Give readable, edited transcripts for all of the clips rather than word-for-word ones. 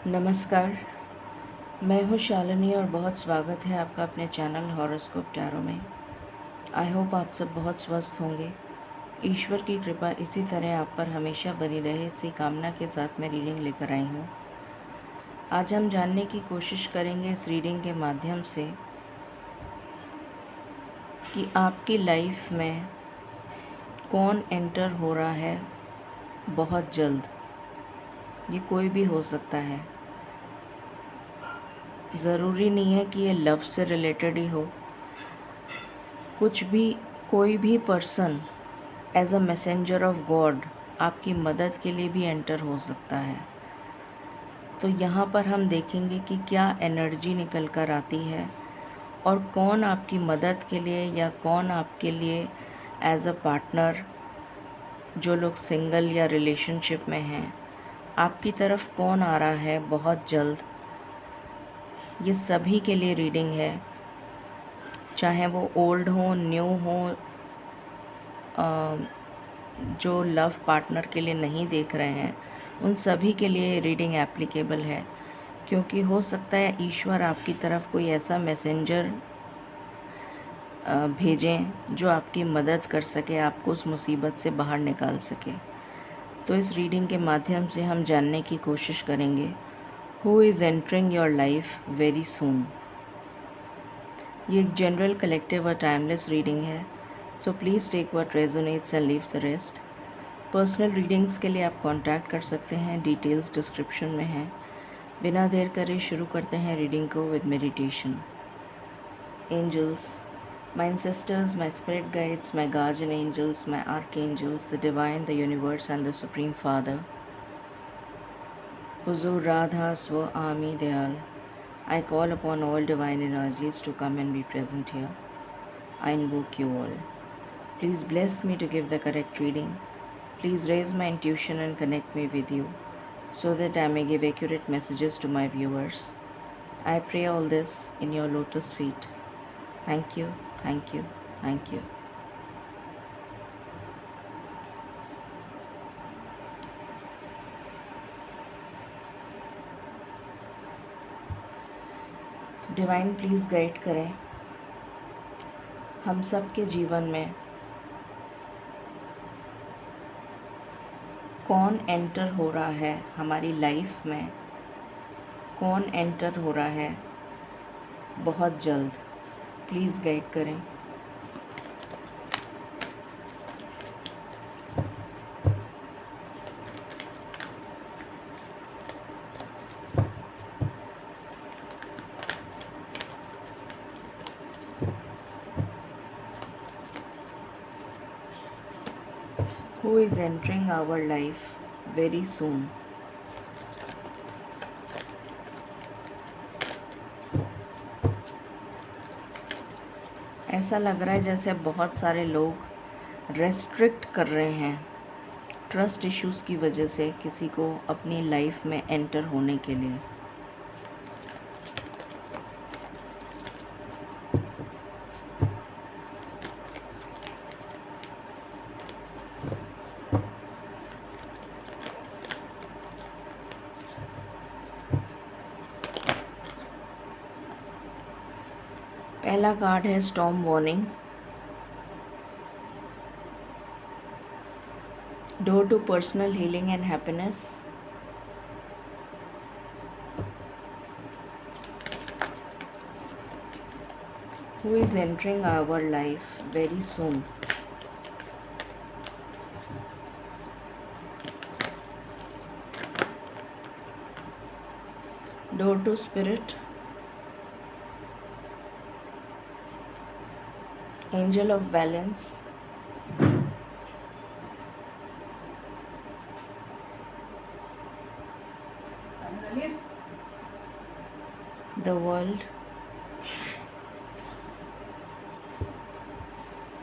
नमस्कार, मैं हूँ शालिनी और बहुत स्वागत है आपका अपने चैनल हॉरोस्कोप टैरो में। आई होप आप सब बहुत स्वस्थ होंगे। ईश्वर की कृपा इसी तरह आप पर हमेशा बनी रहे, इसी कामना के साथ मैं रीडिंग लेकर आई हूँ। आज हम जानने की कोशिश करेंगे इस रीडिंग के माध्यम से कि आपकी लाइफ में कौन एंटर हो रहा है बहुत जल्द। ये कोई भी हो सकता है, ज़रूरी नहीं है कि ये लव से रिलेटेड ही हो। कुछ भी, कोई भी person as a messenger of God आपकी मदद के लिए भी एंटर हो सकता है। तो यहाँ पर हम देखेंगे कि क्या एनर्जी निकल कर आती है और कौन आपकी मदद के लिए या कौन आपके लिए एज अ पार्टनर, जो लोग सिंगल या रिलेशनशिप में हैं, आपकी तरफ कौन आ रहा है बहुत जल्द। ये सभी के लिए रीडिंग है, चाहे वो ओल्ड हो, न्यू हो, जो लव पार्टनर के लिए नहीं देख रहे हैं, उन सभी के लिए रीडिंग एप्लीकेबल है। क्योंकि हो सकता है ईश्वर आपकी तरफ कोई ऐसा मैसेंजर भेजें जो आपकी मदद कर सके, आपको उस मुसीबत से बाहर निकाल सके। तो इस रीडिंग के माध्यम से हम जानने की कोशिश करेंगे who is entering your life very soon. ये एक जनरल, कलेक्टिव और टाइमलेस रीडिंग है, so please take what resonates and leave the rest. Personal readings के लिए आप कांटेक्ट कर सकते हैं, डिटेल्स डिस्क्रिप्शन में हैं। बिना देर करे शुरू करते हैं रीडिंग को with meditation. Angels, my ancestors, my spirit guides, my guardian angels, my archangels, the divine, the universe and the supreme father, Huzur Radha Swa Ami Dayal, I call upon all divine energies to come and be present here. I invoke you all. Please bless me to give the correct reading. Please raise my intuition and connect me with you so that I may give accurate messages to my viewers. I pray all this in your lotus feet. Thank you, thank you, thank you. Divine please guide करें हम सब के जीवन में कौन enter हो रहा है, हमारी लाइफ में कौन एंटर हो रहा है बहुत जल्द। प्लीज़ गाइड करें। Who is entering our life very soon? ऐसा लग रहा है जैसे बहुत सारे लोग रेस्ट्रिक्ट कर रहे हैं ट्रस्ट इश्यूज़ की वजह से किसी को अपनी लाइफ में एंटर होने के लिए। पहला कार्ड है storm warning. Door to personal healing and happiness. Who is entering our life very soon? Door to spirit. Angel of balance. The world.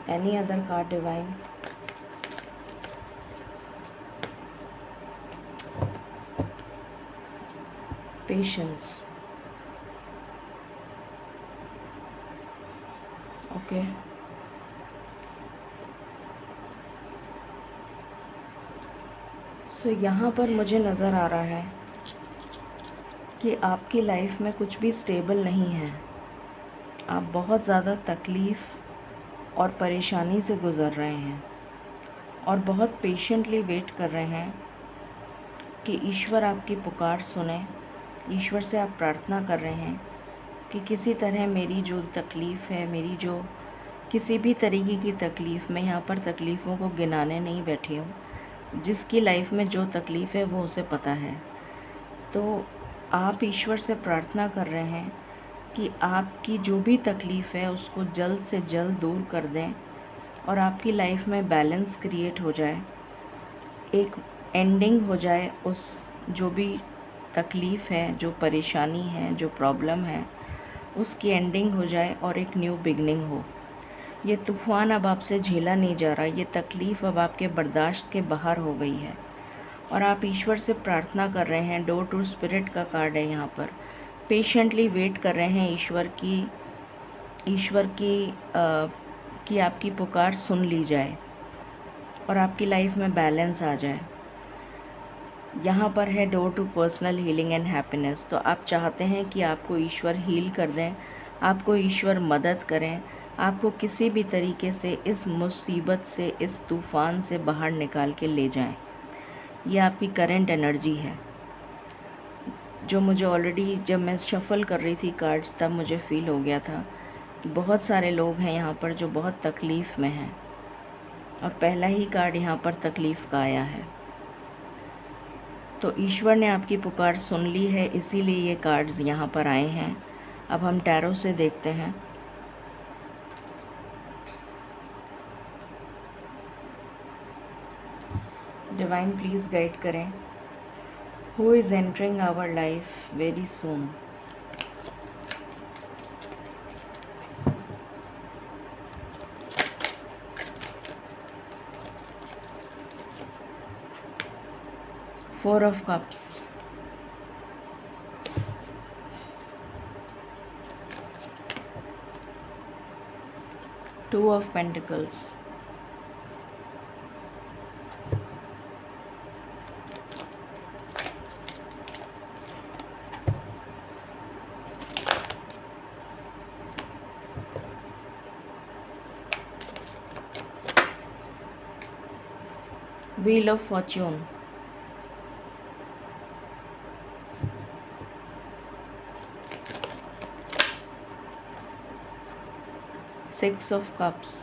Any other card, divine? Patience. Okay. सो यहाँ पर मुझे नज़र आ रहा है कि आपकी लाइफ में कुछ भी स्टेबल नहीं है। आप बहुत ज़्यादा तकलीफ़ और परेशानी से गुज़र रहे हैं और बहुत पेशेंटली वेट कर रहे हैं कि ईश्वर आपकी पुकार सुने। ईश्वर से आप प्रार्थना कर रहे हैं कि किसी तरह मेरी जो तकलीफ़ है, मेरी जो किसी भी तरीके की तकलीफ़, मैं यहाँ पर तकलीफ़ों को गिनाने नहीं बैठी हूँ। जिसकी लाइफ में जो तकलीफ़ है वो उसे पता है। तो आप ईश्वर से प्रार्थना कर रहे हैं कि आपकी जो भी तकलीफ़ है उसको जल्द से जल्द दूर कर दें और आपकी लाइफ में बैलेंस क्रिएट हो जाए, एक एंडिंग हो जाए उस जो भी तकलीफ़ है, जो परेशानी है, जो प्रॉब्लम है, उसकी एंडिंग हो जाए और एक न्यू बिगनिंग हो। ये तूफ़ान अब आपसे झेला नहीं जा रहा, ये तकलीफ़ अब आपके बर्दाश्त के बाहर हो गई है और आप ईश्वर से प्रार्थना कर रहे हैं। डोर टू स्पिरिट का कार्ड है यहाँ पर। पेशेंटली वेट कर रहे हैं ईश्वर की आपकी पुकार सुन ली जाए और आपकी लाइफ में बैलेंस आ जाए। यहाँ पर है door to personal healing and happiness. तो आप चाहते हैं कि आपको ईश्वर हील कर दें, आपको ईश्वर मदद करें, आपको किसी भी तरीके से इस मुसीबत से, इस तूफ़ान से बाहर निकाल के ले जाएं। ये आपकी करंट एनर्जी है जो मुझे ऑलरेडी जब मैं शफ़ल कर रही थी कार्ड्स तब मुझे फ़ील हो गया था कि बहुत सारे लोग हैं यहाँ पर जो बहुत तकलीफ़ में हैं और पहला ही कार्ड यहाँ पर तकलीफ़ का आया है। तो ईश्वर ने आपकी पुकार सुन ली है, इसीलिए ये कार्ड्स यहाँ पर आए हैं। अब हम टैरो से देखते हैं। डिवाइन प्लीज़ गाइड करें। Who is entering our life very soon. Four of cups, two of pentacles, wheel of fortune, six of cups,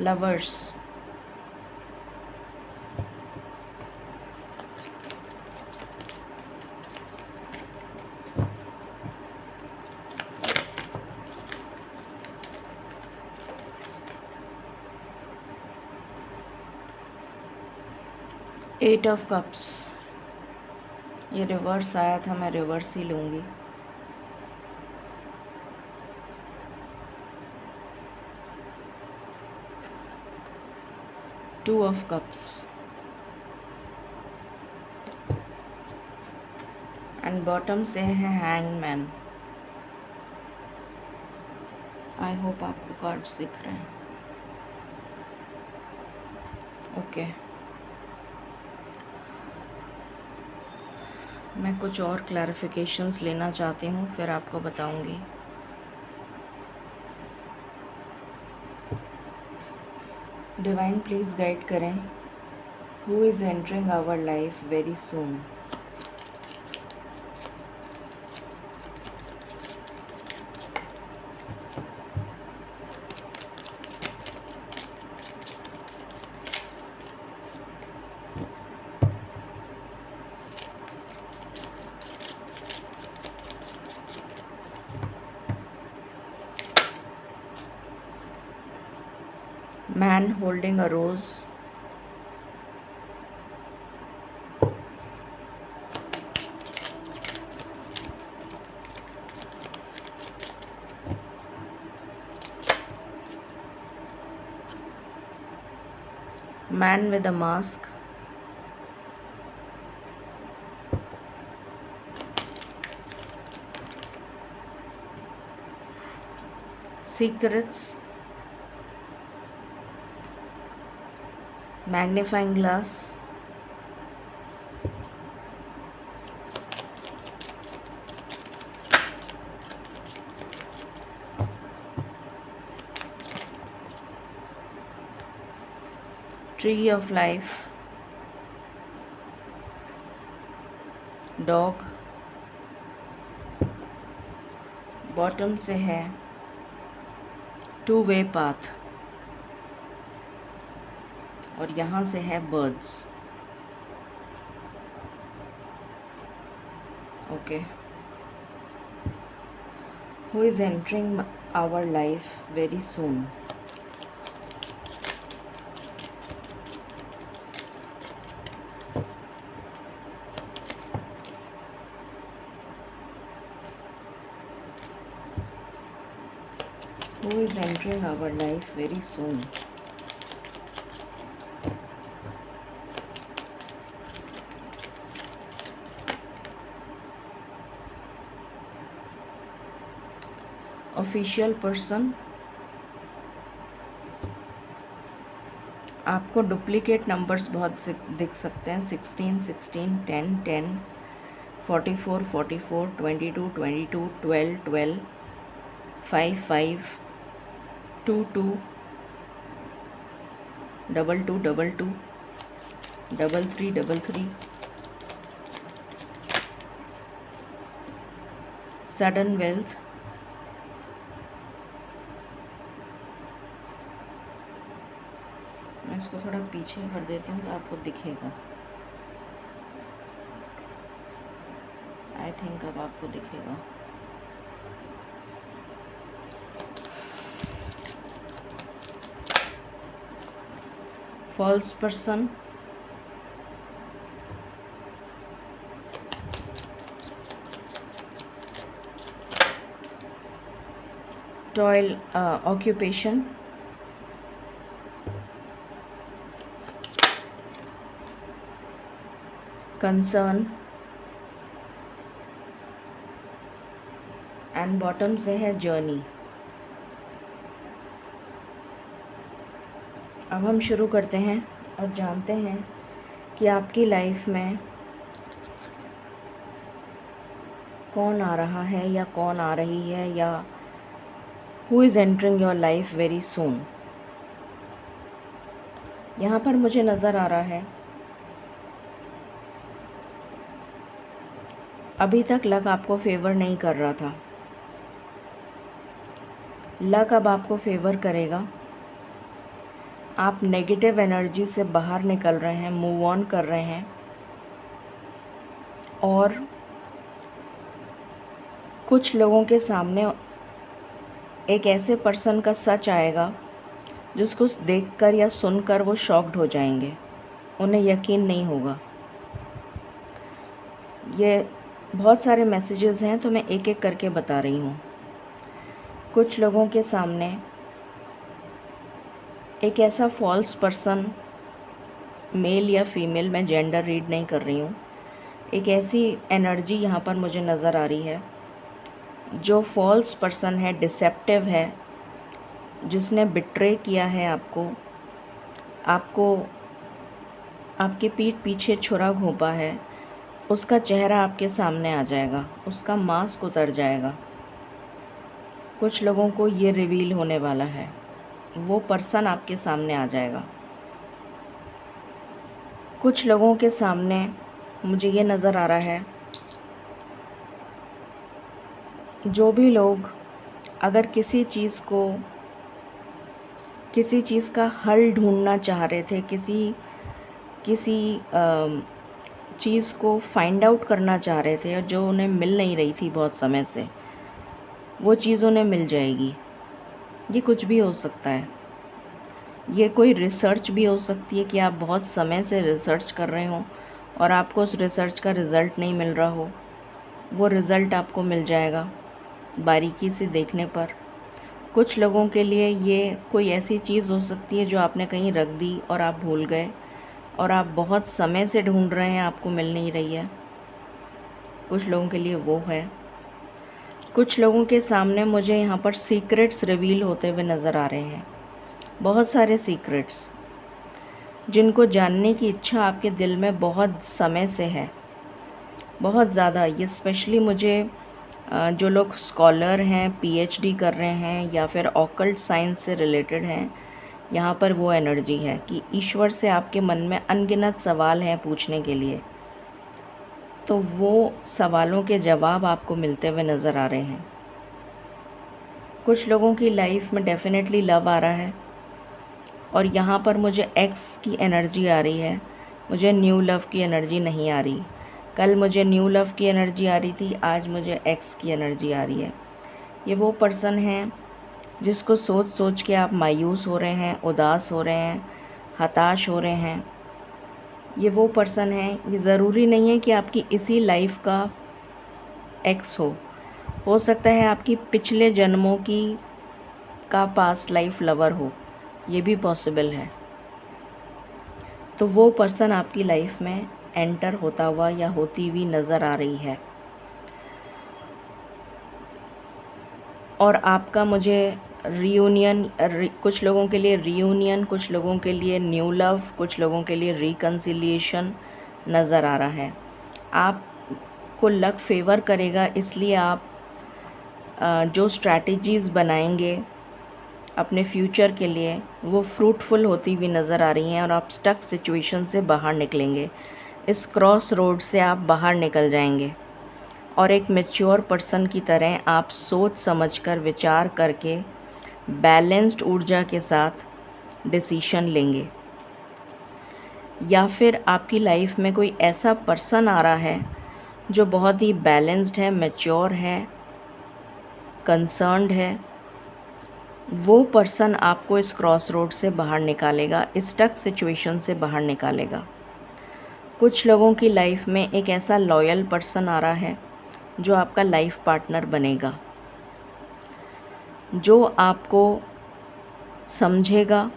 lovers, eight of cups. ये रिवर्स आया था, मैं रिवर्स ही लूँगी। Two of cups and bottom से है hangman. I hope आपको cards दिख रहे हैं। ओके मैं कुछ और क्लैरिफिकेशंस लेना चाहती हूँ, फिर आपको बताऊँगी। डिवाइन प्लीज़ गाइड करें। Who is entering our life very soon. Man holding a rose, man with a mask, secrets, magnifying glass, tree of life, dog, bottom से है टू वे पाथ और यहाँ से है birds. Okay, who is entering our life very soon. Who is entering our life very soon? Official person, आपको duplicate numbers बहुत दिख सकते हैं। 16, 16, 10, 10, 44, 44, 22, 22, 12, 12, 5, 5, 2, 2, 2, 2, 2, 2, 3, 3, 3, 3, सडन वेल्थ, मैं इसको थोड़ा पीछे कर देती हूँ तो आपको दिखेगा। आई थिंक अब आपको दिखेगा। False person, toil occupation, concern and bottom से है जर्नी। अब हम शुरू करते हैं और जानते हैं कि आपकी लाइफ में कौन आ रहा है या कौन आ रही है, या who is entering your life very सून। यहाँ पर मुझे नज़र आ रहा है अभी तक लक आपको फेवर नहीं कर रहा था, लक अब आपको फेवर करेगा। आप नेगेटिव एनर्जी से बाहर निकल रहे हैं, मूव ऑन कर रहे हैं और कुछ लोगों के सामने एक ऐसे पर्सन का सच आएगा जिसको देखकर या सुनकर वो शॉक्ड हो जाएंगे, उन्हें यकीन नहीं होगा। ये बहुत सारे मैसेजेस हैं तो मैं एक एक करके बता रही हूँ। कुछ लोगों के सामने एक ऐसा फॉल्स पर्सन, मेल या फीमेल, मैं जेंडर रीड नहीं कर रही हूँ, एक ऐसी एनर्जी यहाँ पर मुझे नज़र आ रही है जो फॉल्स पर्सन है, डिसेप्टिव है, जिसने बिट्रे किया है आपको आपके पीठ पीछे छुरा घोंपा है। उसका चेहरा आपके सामने आ जाएगा, उसका मास्क उतर जाएगा। कुछ लोगों को ये रिवील होने वाला है, वो पर्सन आपके सामने आ जाएगा। कुछ लोगों के सामने मुझे ये नज़र आ रहा है, जो भी लोग अगर किसी चीज़ का हल ढूंढना चाह रहे थे, किसी चीज़ को फाइंड आउट करना चाह रहे थे और जो उन्हें मिल नहीं रही थी बहुत समय से, वो चीज़ उन्हें मिल जाएगी। ये कुछ भी हो सकता है, ये कोई रिसर्च भी हो सकती है कि आप बहुत समय से रिसर्च कर रहे हो और आपको उस रिसर्च का रिज़ल्ट नहीं मिल रहा हो, वो रिज़ल्ट आपको मिल जाएगा बारीकी से देखने पर। कुछ लोगों के लिए ये कोई ऐसी चीज़ हो सकती है जो आपने कहीं रख दी और आप भूल गए और आप बहुत समय से ढूंढ रहे हैं, आपको मिल नहीं रही है। कुछ लोगों के लिए वो है। कुछ लोगों के सामने मुझे यहाँ पर सीक्रेट्स रिवील होते हुए नज़र आ रहे हैं, बहुत सारे सीक्रेट्स। जिनको जानने की इच्छा आपके दिल में बहुत समय से है, बहुत ज़्यादा। ये स्पेशली मुझे जो लोग स्कॉलर हैं, पीएचडी कर रहे हैं या फिर ऑकल्ट साइंस से रिलेटेड हैं, यहाँ पर वो एनर्जी है कि ईश्वर से आपके मन में अनगिनत सवाल हैं पूछने के लिए। तो वो सवालों के जवाब आपको मिलते हुए नज़र आ रहे हैं। कुछ लोगों की लाइफ में डेफिनेटली लव आ रहा है और यहाँ पर मुझे एक्स की एनर्जी आ रही है, मुझे न्यू लव की एनर्जी नहीं आ रही। कल मुझे न्यू लव की एनर्जी आ रही थी, आज मुझे एक्स की एनर्जी आ रही है। ये वो पर्सन है जिसको सोच सोच के आप मायूस हो रहे हैं, उदास हो रहे हैं, हताश हो रहे हैं। ये वो पर्सन है, ये ज़रूरी नहीं है कि आपकी इसी लाइफ का एक्स हो सकता है आपकी पिछले जन्मों की का पास्ट लाइफ लवर हो, ये भी पॉसिबल है। तो वो पर्सन आपकी लाइफ में एंटर होता हुआ या होती हुई नज़र आ रही है। और आपका मुझे रीयूनियन, कुछ लोगों के लिए रीयूनियन, कुछ लोगों के लिए न्यू लव, कुछ लोगों के लिए रिकन्सिलिएशन नज़र आ रहा है। आपको लक फेवर करेगा, इसलिए आप जो स्ट्रैटेजीज़ बनाएंगे अपने फ्यूचर के लिए वो फ्रूटफुल होती हुई नज़र आ रही हैं और आप स्टक सिचुएशन से बाहर निकलेंगे। इस क्रॉस रोड से आप बाहर निकल जाएंगे और एक मैच्योर पर्सन की तरह आप सोच समझकर विचार करके बैलेंस्ड ऊर्जा के साथ डिसीशन लेंगे। या फिर आपकी लाइफ में कोई ऐसा पर्सन आ रहा है जो बहुत ही बैलेंस्ड है, मैच्योर है, कंसर्न्ड है। वो पर्सन आपको इस क्रॉस रोड से बाहर निकालेगा, इस स्टक सिचुएशन से बाहर निकालेगा। कुछ लोगों की लाइफ में एक ऐसा लॉयल पर्सन आ रहा है जो आपका लाइफ पार्टनर बनेगा, जो आपको समझेगा,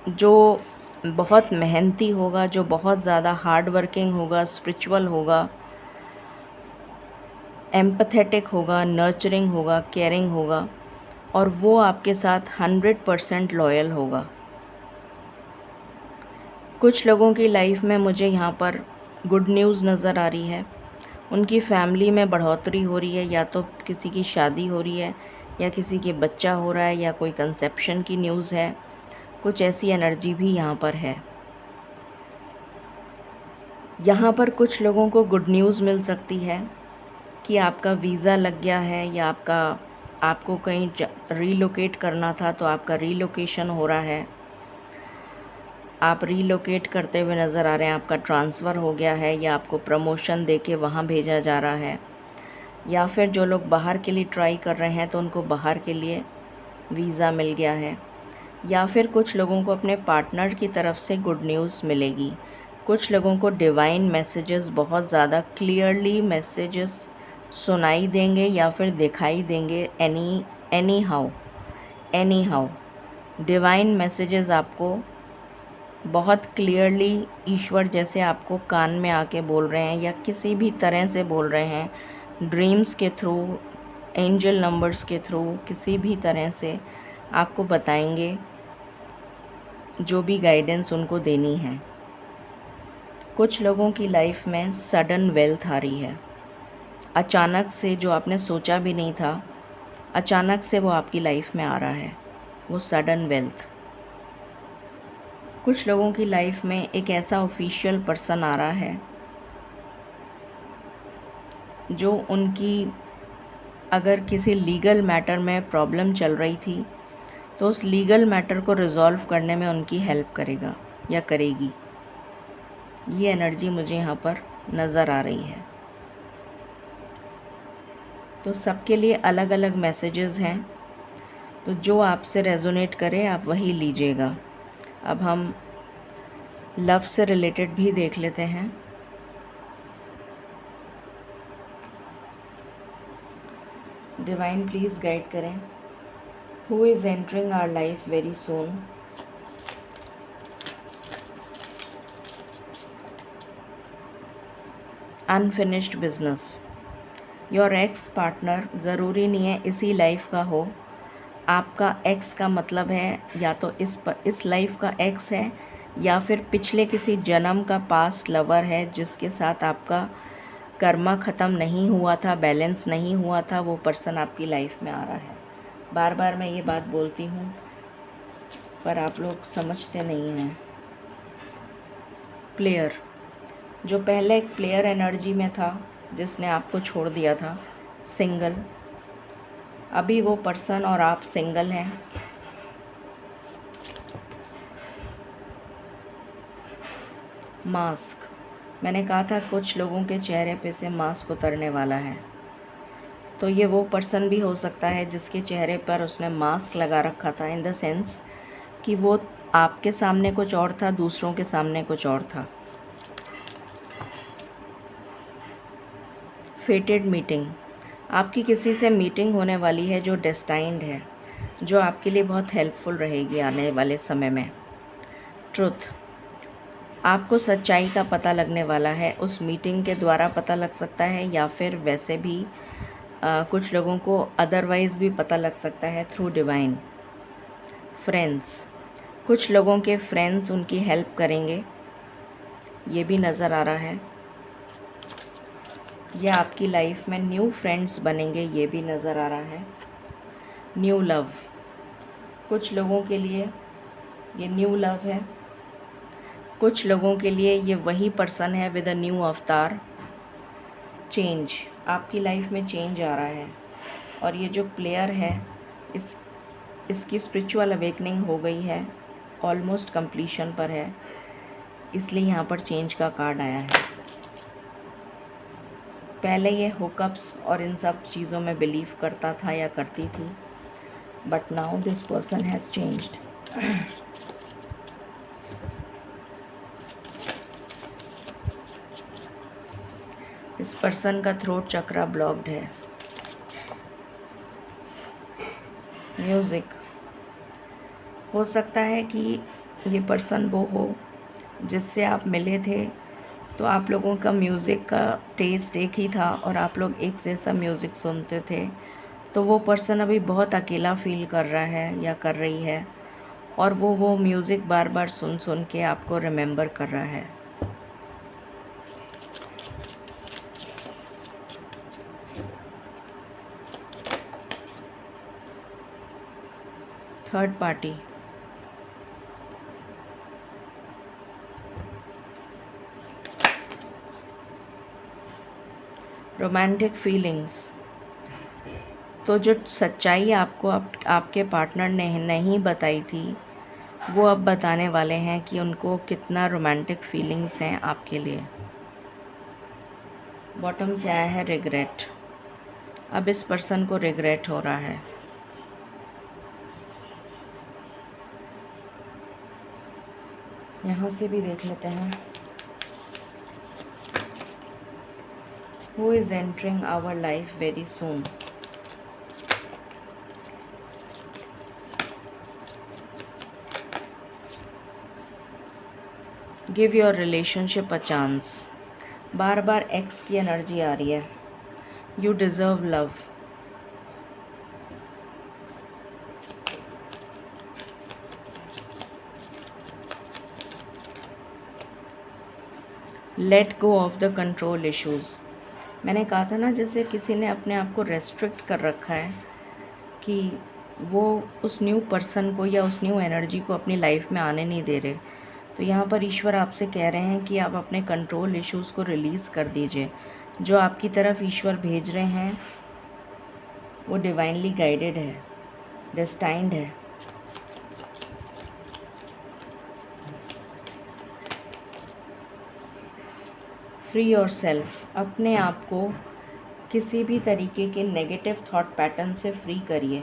जो बहुत मेहनती होगा, जो बहुत ज़्यादा हार्ड वर्किंग होगा, स्पिरिचुअल होगा, एम्पैथेटिक होगा, नर्चरिंग होगा, केयरिंग होगा और वो आपके साथ 100% लॉयल होगा। कुछ लोगों की लाइफ में मुझे यहाँ पर गुड न्यूज़ नज़र आ रही है। उनकी फैमिली में बढ़ोतरी हो रही है, या तो किसी की शादी हो रही है या किसी के बच्चा हो रहा है या कोई कंसेप्शन की न्यूज़ है। कुछ ऐसी एनर्जी भी यहाँ पर है। यहाँ पर कुछ लोगों को गुड न्यूज़ मिल सकती है कि आपका वीज़ा लग गया है या आपको कहीं रीलोकेट करना था तो आपका रीलोकेशन हो रहा है। आप रीलोकेट करते हुए नज़र आ रहे हैं, आपका ट्रांसफ़र हो गया है या आपको प्रमोशन देके वहाँ भेजा जा रहा है। या फिर जो लोग बाहर के लिए ट्राई कर रहे हैं तो उनको बाहर के लिए वीज़ा मिल गया है। या फिर कुछ लोगों को अपने पार्टनर की तरफ से गुड न्यूज़ मिलेगी। कुछ लोगों को डिवाइन मैसेजेस, बहुत ज़्यादा क्लियरली मैसेजेस सुनाई देंगे या फिर दिखाई देंगे। एनी हाउ डिवाइन मैसेजेस आपको बहुत क्लियरली ईश्वर जैसे आपको कान में आके बोल रहे हैं या किसी भी तरह से बोल रहे हैं, ड्रीम्स के थ्रू, एंजल नंबर्स के थ्रू, किसी भी तरह से आपको बताएंगे जो भी गाइडेंस उनको देनी है। कुछ लोगों की लाइफ में सडन वेल्थ आ रही है, अचानक से, जो आपने सोचा भी नहीं था, अचानक से वो आपकी लाइफ में आ रहा है, वो सडन वेल्थ। कुछ लोगों की लाइफ में एक ऐसा ऑफिशियल पर्सन आ रहा है जो उनकी, अगर किसी लीगल मैटर में प्रॉब्लम चल रही थी तो उस लीगल मैटर को रिज़ॉल्व करने में उनकी हेल्प करेगा या करेगी। ये एनर्जी मुझे यहाँ पर नज़र आ रही है। तो सबके लिए अलग अलग मैसेजेस हैं, तो जो आपसे रेजोनेट करे आप वही लीजिएगा। अब हम लव से रिलेटेड भी देख लेते हैं। डिवाइन प्लीज़ गाइड करें, who is entering our life very soon. Unfinished business. Your ex partner ज़रूरी नहीं है इसी लाइफ का हो। आपका एक्स का मतलब है या तो इस लाइफ का एक्स है या फिर पिछले किसी जन्म का पास्ट लवर है जिसके साथ आपका कर्मा ख़त्म नहीं हुआ था, बैलेंस नहीं हुआ था, वो पर्सन आपकी लाइफ में आ रहा है। बार बार मैं ये बात बोलती हूँ पर आप लोग समझते नहीं हैं। प्लेयर, जो पहले एक प्लेयर एनर्जी में था जिसने आपको छोड़ दिया था। सिंगल, अभी वो पर्सन और आप सिंगल हैं। मास्क, मैंने कहा था कुछ लोगों के चेहरे पे से मास्क उतरने वाला है, तो ये वो पर्सन भी हो सकता है जिसके चेहरे पर उसने मास्क लगा रखा था, इन द सेंस कि वो आपके सामने कुछ और था, दूसरों के सामने कुछ और था। फेटेड मीटिंग, आपकी किसी से मीटिंग होने वाली है जो डेस्टाइंड है, जो आपके लिए बहुत हेल्पफुल रहेगी आने वाले समय में। ट्रुथ, आपको सच्चाई का पता लगने वाला है, उस मीटिंग के द्वारा पता लग सकता है या फिर वैसे भी कुछ लोगों को अदरवाइज़ भी पता लग सकता है थ्रू डिवाइन। फ्रेंड्स, कुछ लोगों के फ्रेंड्स उनकी हेल्प करेंगे, ये भी नज़र आ रहा है। या आपकी लाइफ में न्यू फ्रेंड्स बनेंगे, ये भी नज़र आ रहा है। न्यू लव, कुछ लोगों के लिए ये न्यू लव है, कुछ लोगों के लिए ये वही पर्सन है विद अ न्यू अवतार। चेंज, आपकी लाइफ में चेंज आ रहा है और ये जो प्लेयर है इसकी स्पिरिचुअल अवेकनिंग हो गई है, ऑलमोस्ट कंप्लीशन पर है, इसलिए यहाँ पर चेंज का कार्ड आया है। पहले ये हुकअप्स और इन सब चीज़ों में बिलीव करता था या करती थी, but now this person has changed. इस पर्सन का थ्रोट चक्रा ब्लॉक्ड है। म्यूज़िक, हो सकता है कि ये पर्सन वो हो जिससे आप मिले थे, तो आप लोगों का म्यूज़िक का टेस्ट एक ही था और आप लोग एक जैसा म्यूज़िक सुनते थे, तो वो पर्सन अभी बहुत अकेला फील कर रहा है या कर रही है और वो म्यूज़िक बार बार सुन सुन के आपको रिमेंबर कर रहा है। थर्ड पार्टी, रोमांटिक फीलिंग्स, तो जो सच्चाई आपको आपके पार्टनर ने नहीं बताई थी वो अब बताने वाले हैं कि उनको कितना रोमांटिक फीलिंग्स हैं आपके लिए। बॉटम से आया है रिग्रेट, अब इस पर्सन को रिग्रेट हो रहा है। यहाँ से भी देख लेते हैं। Who is entering our life very soon? Give your relationship a chance. Bar bar x की एनर्जी आ रही है। You deserve love. Let go of the control issues. मैंने कहा था ना, जैसे किसी ने अपने आप को रेस्ट्रिक्ट कर रखा है कि वो उस न्यू पर्सन को या उस न्यू एनर्जी को अपनी लाइफ में आने नहीं दे रहे, तो यहाँ पर ईश्वर आपसे कह रहे हैं कि आप अपने कंट्रोल इश्यूज़ को रिलीज़ कर दीजिए। जो आपकी तरफ ईश्वर भेज रहे हैं वो डिवाइनली गाइडेड है, डेस्टाइंड है। फ्री योरसेल्फ, अपने आप को किसी भी तरीके के नेगेटिव थॉट पैटर्न से फ्री करिए।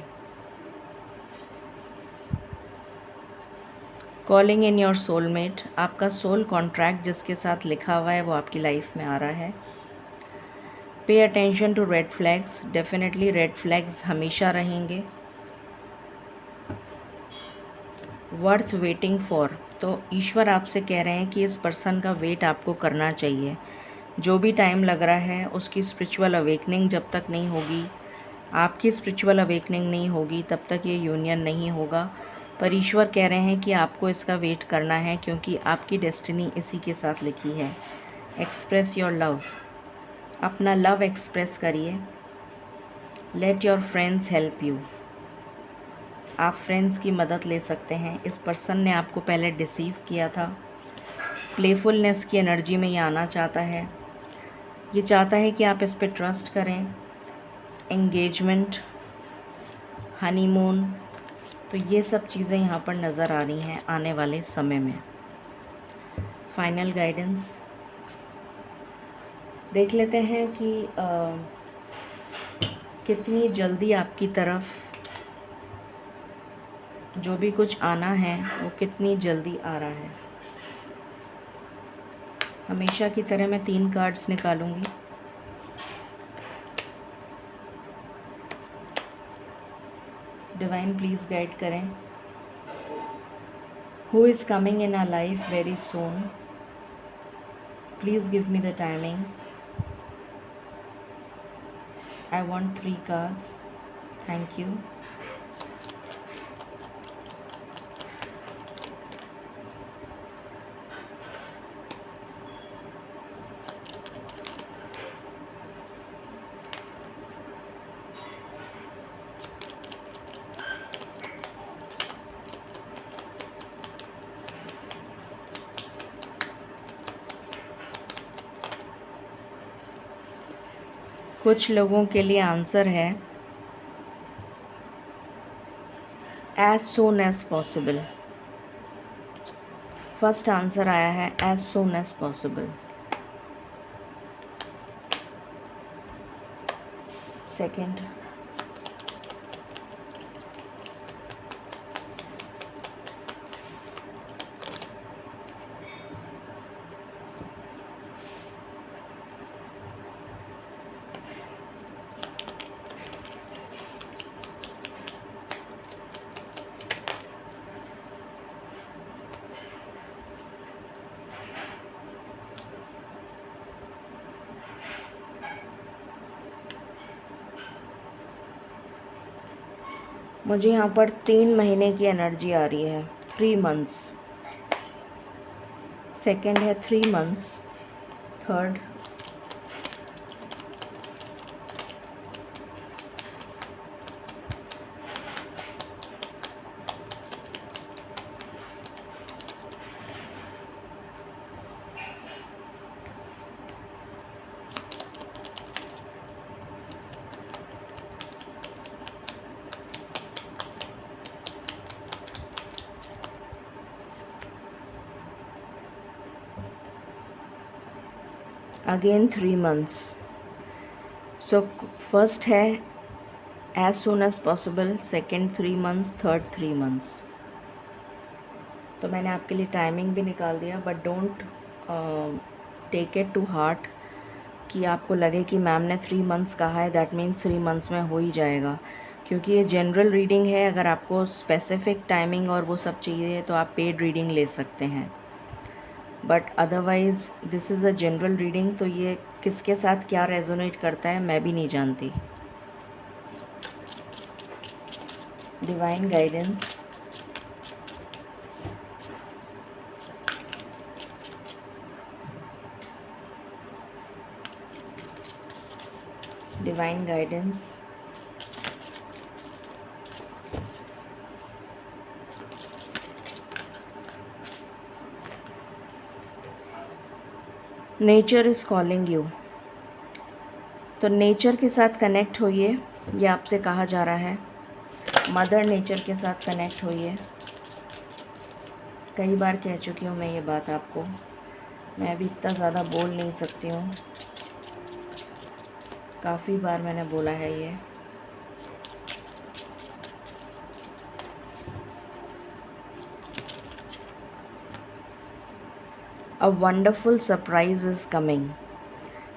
कॉलिंग इन योर सोलमेट, आपका सोल कॉन्ट्रैक्ट जिसके साथ लिखा हुआ है वो आपकी लाइफ में आ रहा है। Pay attention to red flags, definitely red flags हमेशा रहेंगे। वर्थ वेटिंग फॉर, तो ईश्वर आपसे कह रहे हैं कि इस पर्सन का वेट आपको करना चाहिए। जो भी टाइम लग रहा है उसकी स्पिरिचुअल अवेकनिंग जब तक नहीं होगी, आपकी स्पिरिचुअल अवेकनिंग नहीं होगी, तब तक ये यूनियन नहीं होगा। पर ईश्वर कह रहे हैं कि आपको इसका वेट करना है, क्योंकि आपकी डेस्टिनी इसी के साथ लिखी है। एक्सप्रेस योर लव, अपना लव एक्सप्रेस करिए। Let your friends help you, आप फ्रेंड्स की मदद ले सकते हैं। इस पर्सन ने आपको पहले डिसीव किया था। प्लेफुलनेस की एनर्जी में ये आना चाहता है। ये चाहता है कि आप इस पर ट्रस्ट करें। एंगेजमेंट, हनीमून, तो ये सब चीज़ें यहाँ पर नज़र आ रही हैं आने वाले समय में। फाइनल गाइडेंस देख लेते हैं कि कितनी जल्दी आपकी तरफ जो भी कुछ आना है वो कितनी जल्दी आ रहा है। हमेशा की तरह मैं 3 कार्ड्स निकालूंगी। डिवाइन प्लीज़ गाइड करें। Who is coming in our life very soon, please give me the timing. I want 3 cards. Thank you. कुछ लोगों के लिए आंसर है as soon as possible. First answer आया है as soon as possible. Second, मुझे यहाँ पर 3 महीने की एनर्जी आ रही है, 3 मंथ्स। सेकंड है 3 months. Third, again 3 months. So first है as soon as possible, second 3 months, third 3 months. तो मैंने आपके लिए टाइमिंग भी निकाल दिया, but don't take it to heart कि आपको लगे कि मैम ने 3 मंथ्स कहा है दैट मीन्स 3 मंथ्स में हो ही जाएगा, क्योंकि ये जनरल रीडिंग है। अगर आपको स्पेसिफिक टाइमिंग और वो सब चाहिए तो आप पेड रीडिंग ले सकते हैं, but otherwise this is a general reading. तो ये किसके साथ क्या रेजोनेट करता है मैं भी नहीं जानती। Divine guidance, divine guidance, nature is calling you. तो नेचर के साथ कनेक्ट होइए, ये आपसे कहा जा रहा है। मदर नेचर के साथ कनेक्ट होइए। कई बार कह चुकी हूँ मैं ये बात आपको, मैं अभी इतना ज़्यादा बोल नहीं सकती हूँ, काफ़ी बार मैंने बोला है ये। A wonderful surprise is coming.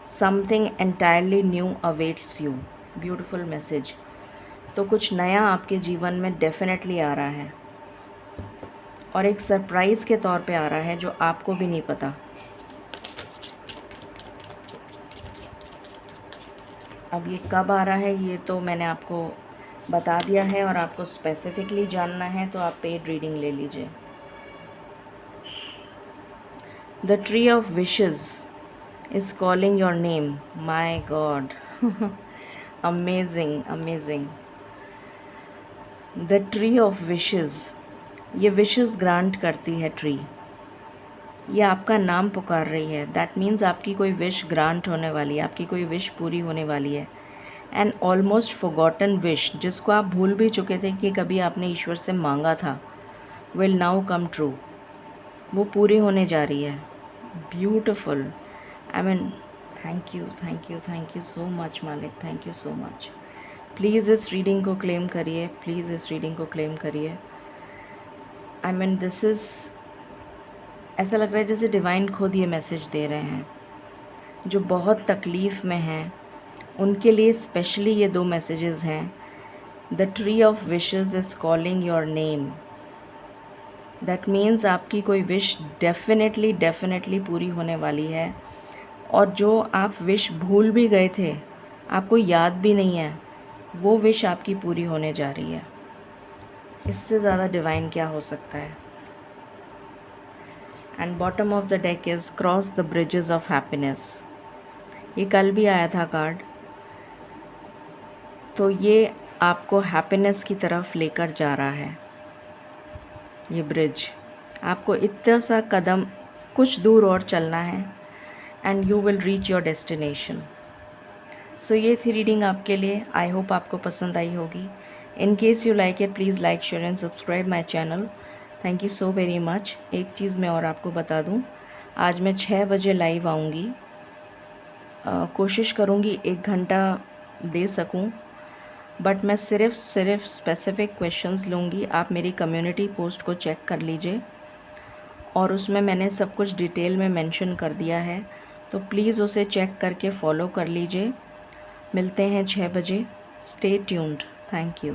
Something entirely new awaits you. Beautiful message. तो कुछ नया आपके जीवन में डेफिनेटली आ रहा है, और एक सरप्राइज़ के तौर पे आ रहा है जो आपको भी नहीं पता। अब ये कब आ रहा है ये तो मैंने आपको बता दिया है और आपको स्पेसिफिकली जानना है तो आप पेड रीडिंग ले लीजिए। The tree of wishes is calling your name. My God, amazing amazing. The tree of wishes, ये विशेस ग्रांट करती है ट्री, ये आपका नाम पुकार रही है। दैट मीन्स आपकी कोई विश ग्रांट होने वाली है, आपकी कोई विश पूरी होने वाली है। एन ऑलमोस्ट फॉरगॉटन विश, जिसको आप भूल भी चुके थे कि कभी आपने ईश्वर से मांगा था, विल नाउ कम ट्रू, वो पूरी होने जा रही है। Beautiful, I mean thank you thank you thank you so much मालिक, thank you so much. Please इस रीडिंग को क्लेम करिए, प्लीज़ इस रीडिंग को क्लेम करिए। आई मीन दिस इज़, ऐसा लग रहा है जैसे डिवाइन खुद ये मैसेज दे रहे हैं। जो बहुत तकलीफ़ में हैं उनके लिए स्पेशली ये 2 मैसेजेस हैं। The tree of wishes is calling your name. That means आपकी कोई विश डेफिनेटली पूरी होने वाली है। और जो आप विश भूल भी गए थे, आपको याद भी नहीं है, वो विश आपकी पूरी होने जा रही है। इससे ज़्यादा डिवाइन क्या हो सकता है। And bottom of the deck is cross the bridges of happiness. ये कल भी आया था कार्ड, तो ये आपको हैप्पीनेस की तरफ लेकर जा रहा है। ये ब्रिज, आपको इतना सा कदम कुछ दूर और चलना है and you will reach your destination. So ये थी रीडिंग आपके लिए। आई होप आपको पसंद आई होगी। In case you like it, please like share and subscribe my channel. Thank you so very much. एक चीज़ मैं और आपको बता दूँ, आज मैं 6 बजे लाइव आऊँगी। कोशिश करूँगी 1 घंटा दे सकूँ, बट मैं सिर्फ स्पेसिफिक क्वेश्चंस लूँगी। आप मेरी कम्युनिटी पोस्ट को चेक कर लीजिए और उसमें मैंने सब कुछ डिटेल में मेंशन कर दिया है, तो प्लीज़ उसे चेक करके फॉलो कर लीजिए। मिलते हैं 6 बजे। Stay tuned. Thank you.